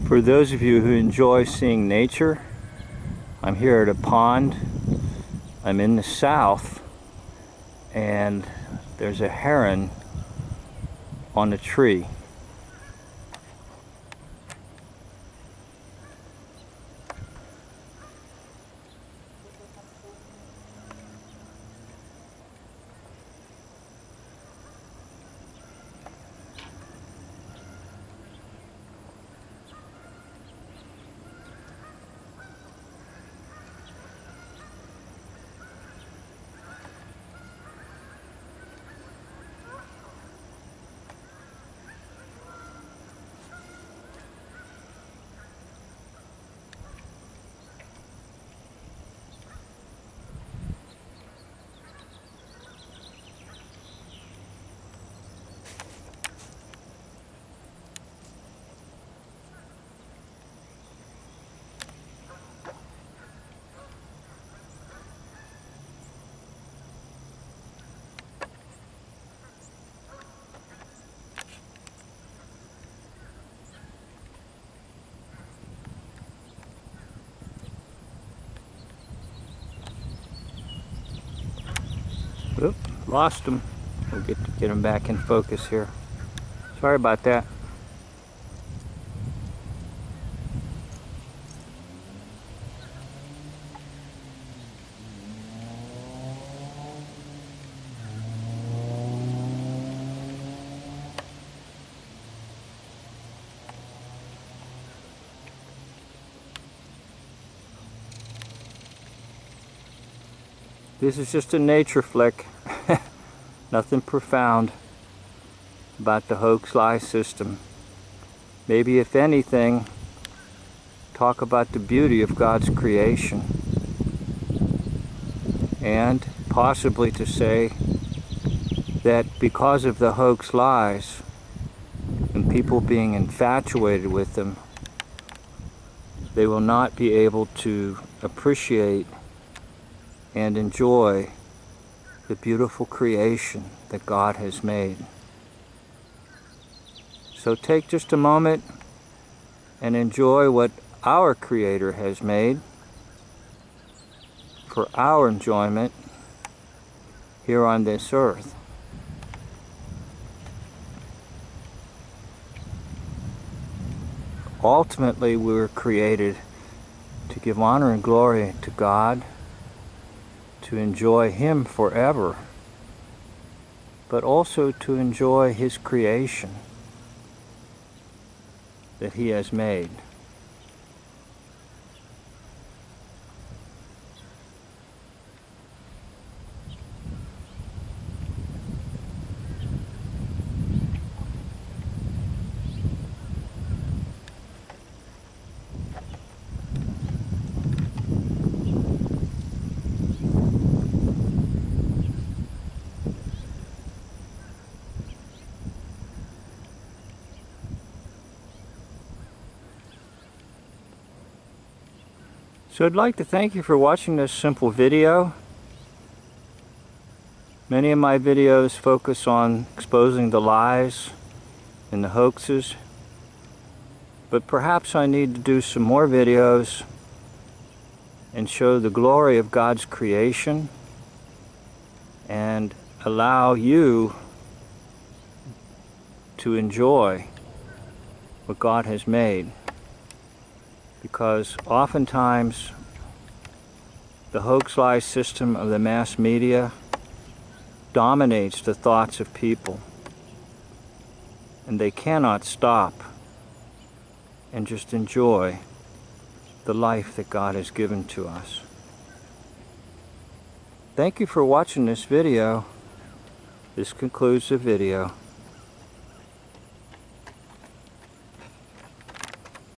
For those of you who enjoy seeing nature, I'm here at a pond. I'm in the south, and there's a heron on a tree. Oop, lost him. We'll get him back in focus here. Sorry about that. This is just a nature flick. Nothing profound about the hoax-lie system. Maybe, if anything, talk about the beauty of God's creation, and possibly to say that because of the hoax lies and people being infatuated with them, they will not be able to appreciate and enjoy the beautiful creation that God has made. So take just a moment and enjoy what our Creator has made for our enjoyment here on this earth. Ultimately, we were created to give honor and glory to God, to enjoy Him forever, but also to enjoy His creation that He has made. So I'd like to thank you for watching this simple video. Many of my videos focus on exposing the lies and the hoaxes, but perhaps I need to do some more videos and show the glory of God's creation and allow you to enjoy what God has made. Because oftentimes the hoax-lie system of the mass media dominates the thoughts of people, and they cannot stop and just enjoy the life that God has given to us. Thank you for watching this video. This concludes the video.